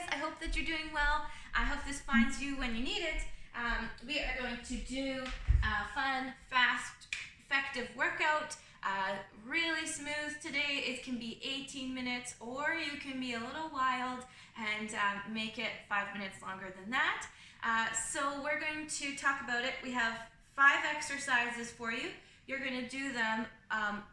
guys. I hope that you're doing well. I hope this finds you when you need it. We are going to do a fun, fast, effective workout. Really smooth today. It can be 18 minutes or you can be a little wild and make it 5 minutes longer than that. So we're going to talk about it. We have 5 exercises for you. You're going to do them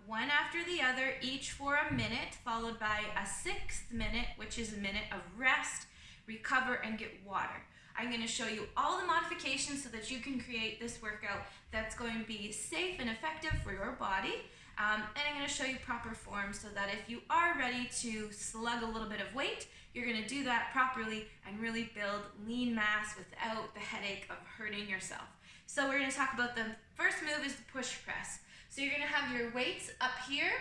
one after the other, each for a minute, followed by a 6th minute, which is a minute of rest, recover, and get water. I'm going to show you all the modifications so that you can create this workout that's going to be safe and effective for your body. And I'm going to show you proper form so that if you are ready to slug a little bit of weight, you're going to do that properly and really build lean mass without the headache of hurting yourself. So we're going to talk about the first move is the push press. So you're going to have your weights up here.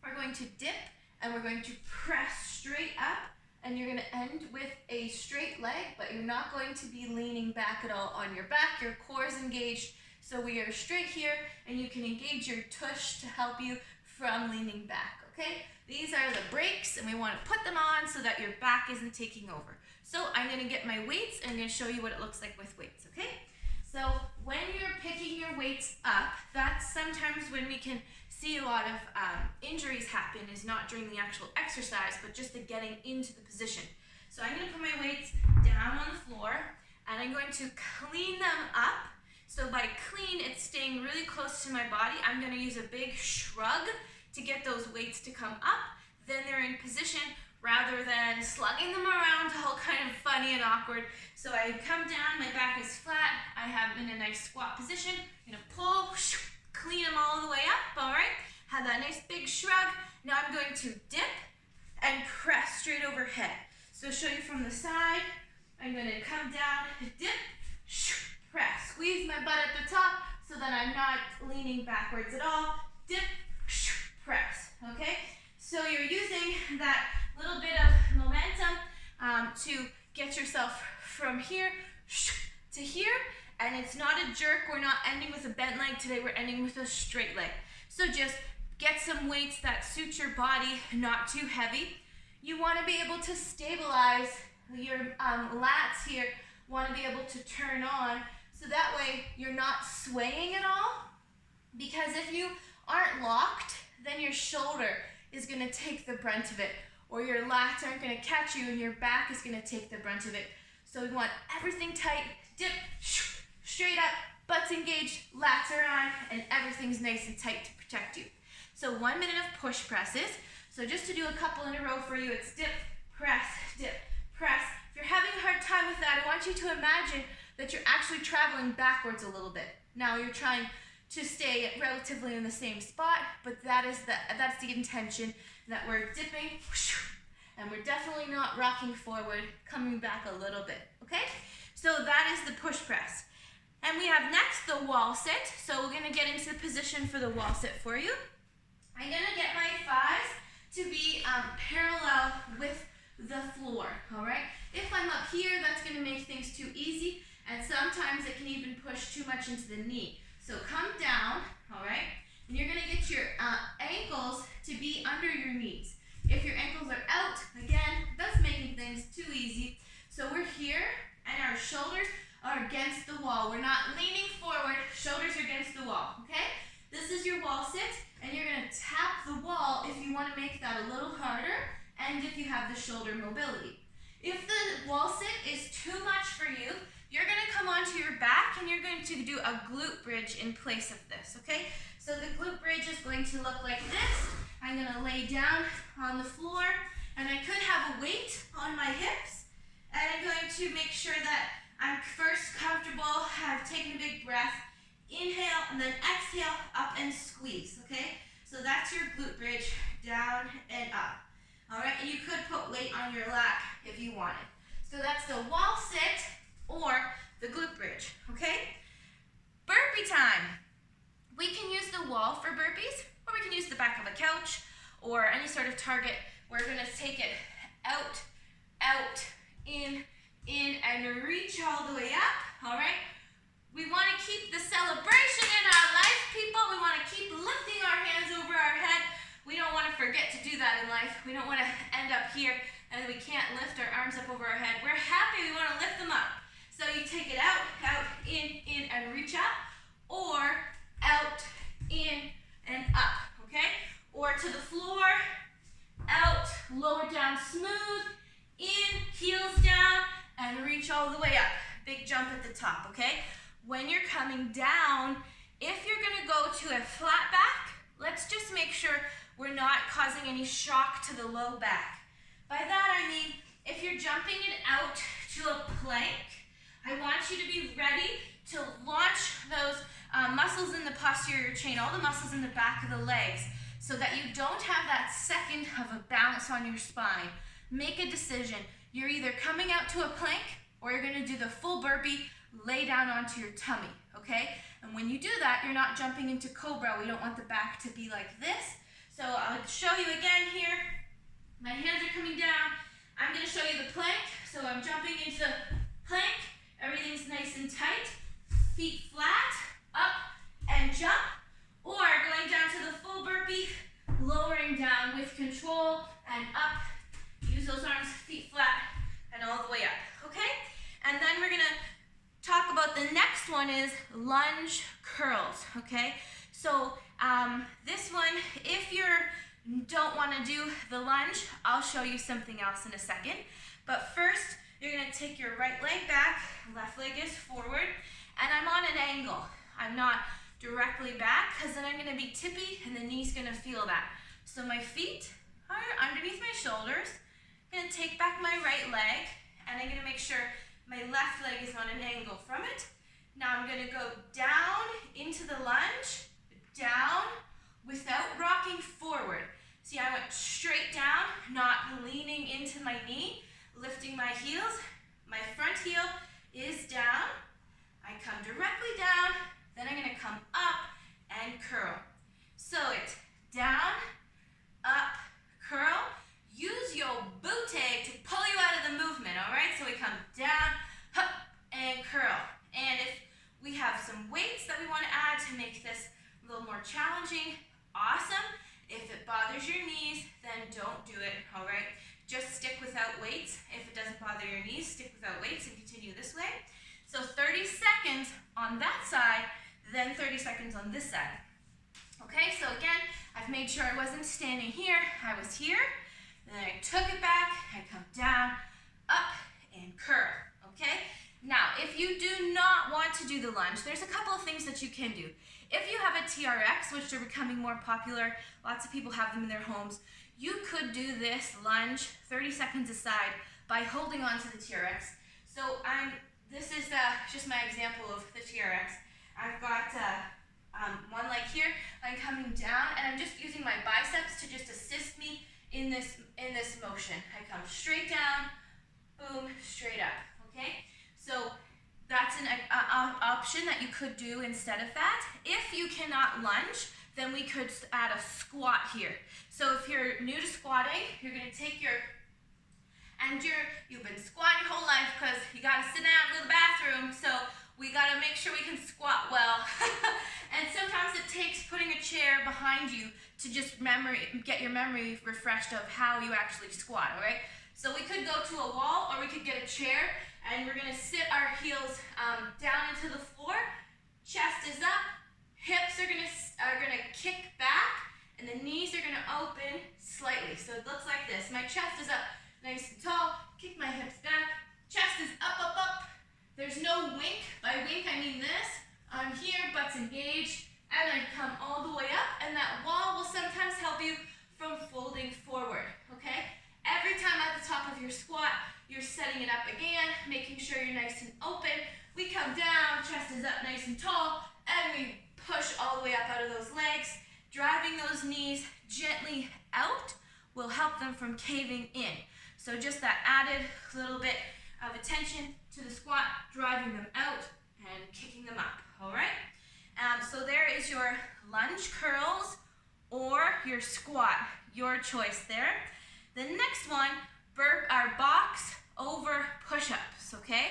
We're going to dip and we're going to press straight up, and you're going to end with a straight leg, but you're not going to be leaning back at all on your back. Your core is engaged, so we are straight here, and you can engage your tush to help you from leaning back, okay? These are the brakes, and we want to put them on so that your back isn't taking over. So I'm going to get my weights, and I'm going to show you what it looks like with weights, okay? So when you're picking your weights up, that's sometimes when we can see a lot of injuries happen, is not during the actual exercise, but just the getting into the position. So I'm going to put my weights down on the floor, and I'm going to clean them up. So by clean, it's staying really close to my body. I'm going to use a big shrug to get those weights to come up. Then they're in position rather than slugging them around all kind of funny and awkward. So I come down, my back is flat, I have in a nice squat position. I'm going to pull, clean them all the way up, all right? Have that nice big shrug. Now I'm going to dip and press straight overhead. So show you from the side. I'm going to come down, dip, press. Squeeze my butt at the top so that I'm not leaning backwards at all. Dip, press, okay? So you're using that little bit of momentum to get yourself from here to here, and it's not a jerk. We're not ending with a bent leg today, we're ending with a straight leg. So just get some weights that suit your body, not too heavy. You want to be able to stabilize your lats here, want to be able to turn on, so that way you're not swaying at all, because if you aren't locked, then your shoulder is going to take the brunt of it, or your lats aren't going to catch you and your back is going to take the brunt of it. So we want everything tight, dip, straight up, butts engaged, lats are on, and everything's nice and tight to protect you. So 1 minute of push presses. So just to do a couple in a row for you, it's dip, press, press. If you're having a hard time with that, I want you to imagine that you're actually traveling backwards a little bit. Now you're trying to stay relatively in the same spot, but that's the intention, that we're dipping, and we're definitely not rocking forward, coming back a little bit, okay? So that is the push press. And we have next the wall sit. So we're gonna get into the position for the wall sit for you. I'm gonna get my thighs to be parallel with the floor, all right? If I'm up here, that's gonna make things too easy, and sometimes it can even push too much into the knee. So come down, all right? And you're gonna get your ankles to be under your knees. If your ankles are out, again, that's making things too easy. So we're here, and our shoulders are against the wall. We're not leaning forward, shoulders are against the wall, okay? This is your wall sit, and you're gonna tap the wall if you wanna make that a little harder, and if you have the shoulder mobility. If the wall sit is too much for you, you're going to come onto your back and you're going to do a glute bridge in place of this, okay? So the glute bridge is going to look like this. I'm going to lay down on the floor, and I could have a weight on my hips, and I'm going to make sure that I'm first comfortable, have taken a big breath, inhale, and then exhale, up and squeeze, okay? So that's your glute bridge, down and up. All right, and you could put weight on your lat if you wanted. So that's the wall sit or the glute bridge, okay? Burpee time. We can use the wall for burpees, or we can use the back of a couch or any sort of target. We're gonna take it out, out, in, and reach all the way up, all right? We wanna keep the celebration in our life, people. We wanna keep lifting our hands over our head. We don't wanna forget to do that in life. We don't wanna end up here and we can't can't lift our arms up over our head. We're happy, we want to lift them up. So you take it out, in, and reach up, or out, in, and up, okay? Or to the floor, out, lower down, smooth, in, heels down, and reach all the way up. Big jump at the top, okay? When you're coming down, if you're gonna go to a flat back, let's just make sure we're not causing any shock to the low back. By that I mean, if you're jumping it out to a plank, I want you to be ready to launch those muscles in the posterior chain, all the muscles in the back of the legs, so that you don't have that second of a balance on your spine. Make a decision. You're either coming out to a plank or you're gonna do the full burpee, lay down onto your tummy, okay? And when you do that, you're not jumping into cobra. We don't want the back to be like this. So I'll show you again here. My hands are coming down. I'm gonna show you the plank. So I'm jumping into plank. Everything's nice and tight. Feet flat, up and jump. Or going down to the full burpee, lowering down with control and up. Use those arms, feet flat, and all the way up, okay? And then we're gonna talk about the next one is lunge curls, okay? So this one, if you don't wanna do the lunge, I'll show you something else in a second. But first, you're gonna take your right leg back, left leg is forward, and I'm on an angle. I'm not directly back, because then I'm gonna be tippy and the knee's gonna feel that. So my feet are underneath my shoulders. I'm gonna take back my right leg, and I'm gonna make sure my left leg is on an angle from it. Now I'm gonna go down into the lunge, down, without rocking forward. See, I went straight down, not leaning into my knee, lifting my heels. My front heel is down. I come directly down, then I'm gonna come up and curl. So it's down, up, curl. Use your booty to pull you out of the movement, all right? So we come down, up, and curl. And if we have some weights that we want to add to make this a little more challenging, awesome. If it bothers your knees, then don't do it, all right? Just stick without weights. If it doesn't bother your knees, stick without weights and continue this way. So 30 seconds on that side, then 30 seconds on this side. Okay, so again, I've made sure I wasn't standing here, I was here. Then I took it back, I come down, up, and curl, okay? Now, if you do not want to do the lunge, there's a couple of things that you can do. If you have a TRX, which are becoming more popular, lots of people have them in their homes, you could do this lunge 30 seconds aside by holding on to the TRX. So this is just my example of the TRX. I've got one leg here, I'm coming down, and I'm just using my biceps to just assist me in this motion. I come straight down, boom, straight up, okay? So that's an option that you could do instead of that. If you cannot lunge, then we could add a squat here. So if you're new to squatting, you're gonna take you've been squatting your whole life because you gotta sit down and go to the bathroom, so we gotta make sure we can squat well. And sometimes it takes putting a chair behind you to just get your memory refreshed of how you actually squat, all right? So we could go to a wall or we could get a chair, and we're gonna sit our heels down into the floor, chest is up, hips are gonna kick back, and the knees are gonna open slightly. So it looks like this. My chest is up nice and tall, kick my hips back, chest is up, up, up. There's no wink. By wink, I mean this. I'm here, butt's engaged, and I come all the way up, and that wall will sometimes help you from folding forward, okay? Every time at the top of your squat, you're setting it up again, making sure you're nice and open. We come down, chest is up nice and tall, and we push all the way up out of those legs. Driving those knees gently out will help them from caving in. So just that added little bit of attention to the squat, driving them out and kicking them up, all right? So there is your lunge curls or your squat, your choice there. The next one, box over push-ups, okay?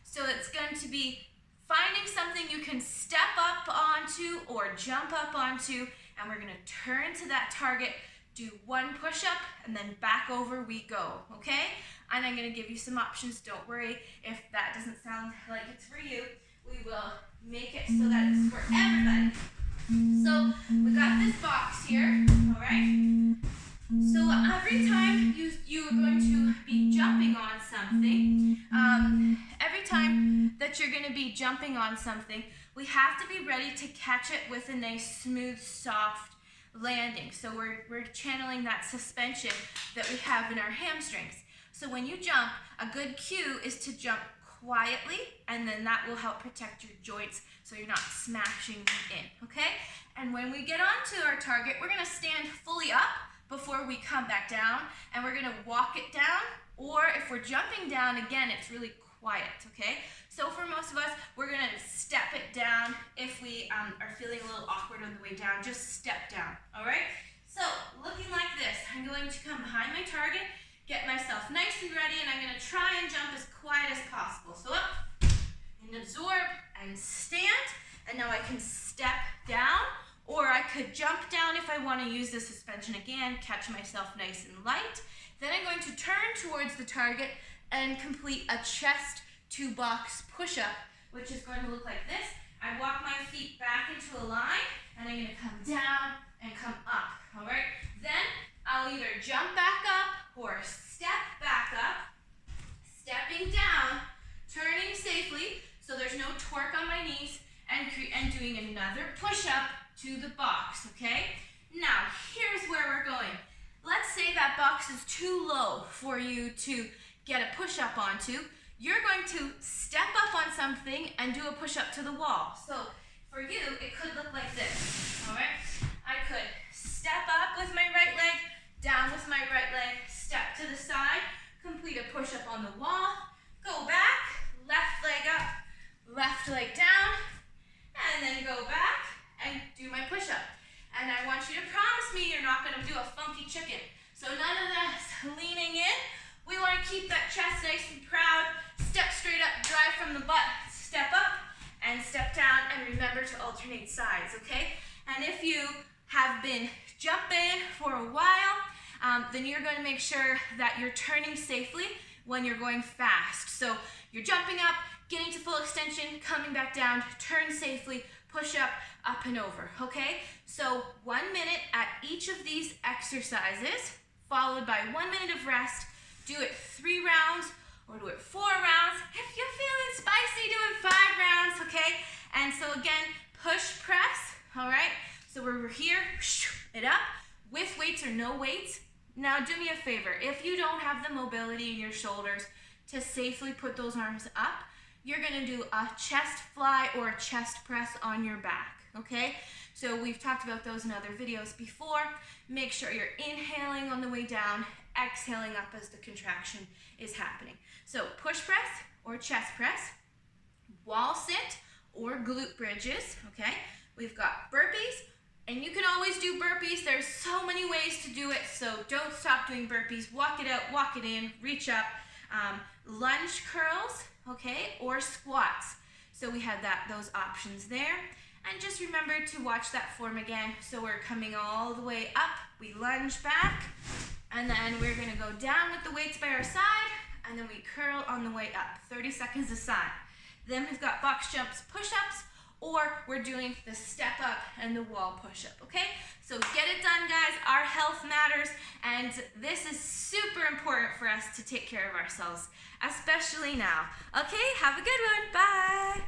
So it's going to be finding something you can step up onto or jump up onto, and we're gonna turn to that target, do one push-up, and then back over we go, okay? and I'm going to give you some options. Don't worry if that doesn't sound like it's for you. We will make it so that it's for everybody. So we got this box here, all right? So every time you are going to be jumping on something, every time that you're going to be jumping on something, we have to be ready to catch it with a nice, smooth, soft landing. So we're channeling that suspension that we have in our hamstrings. So when you jump, a good cue is to jump quietly, and then that will help protect your joints so you're not smashing in, okay? And when we get onto our target, we're gonna stand fully up before we come back down, and we're gonna walk it down, or if we're jumping down, again, it's really quiet, okay? So for most of us, we're gonna step it down. If we are feeling a little awkward on the way down, just step down, all right? So looking like this, I'm going to come behind my target, get myself nice and ready, and I'm gonna try and jump as quiet as possible. So up, and absorb, and stand, and now I can step down, or I could jump down if I wanna use the suspension again, catch myself nice and light. Then I'm going to turn towards the target and complete a chest to box push-up, which is going to look like this. I walk my feet back into a line, and I'm gonna come down and come up, all right? Then I'll either jump back up or step back up, stepping down, turning safely so there's no torque on my knees, and doing another push-up to the box, okay? Now, here's where we're going. Let's say that box is too low for you to get a push-up onto. You're going to step up on something and do a push-up to the wall. So for you, it could look like this, all right? I could step up with my right leg, down with my right leg, step to the side, complete a push-up on the wall, go back, left leg up, left leg down, and then go back and do my push-up. And I want you to promise me you're not gonna do a funky chicken. So none of this leaning in. We wanna keep that chest nice and proud. Step straight up, drive from the butt, step up and step down, and remember to alternate sides, okay? And if you have been jumping for a while, then you're going to make sure that you're turning safely when you're going fast. So you're jumping up, getting to full extension, coming back down, turn safely, push up and over, okay? So 1 minute at each of these exercises, followed by 1 minute of rest. Do it 3 rounds or do it 4 rounds. If you're feeling spicy, do it 5 rounds, okay? And so again, push, press, all right? So we're here, it up, with weights or no weights. Now do me a favor, if you don't have the mobility in your shoulders to safely put those arms up, you're gonna do a chest fly or a chest press on your back, okay? So we've talked about those in other videos before. Make sure you're inhaling on the way down, exhaling up as the contraction is happening. So push press or chest press, wall sit or glute bridges, okay? We've got burpees, and you can always do burpees. There's so many ways to do it, so don't stop doing burpees. Walk it out, walk it in, reach up. Lunge curls, okay, or squats. So we have those options there. And just remember to watch that form again. So we're coming all the way up, we lunge back, and then we're gonna go down with the weights by our side, and then we curl on the way up, 30 seconds a side. Then we've got box jumps, push-ups, or we're doing the step up and the wall push-up, okay? So get it done, guys. Our health matters, and this is super important for us to take care of ourselves, especially now. Okay, have a good one. Bye.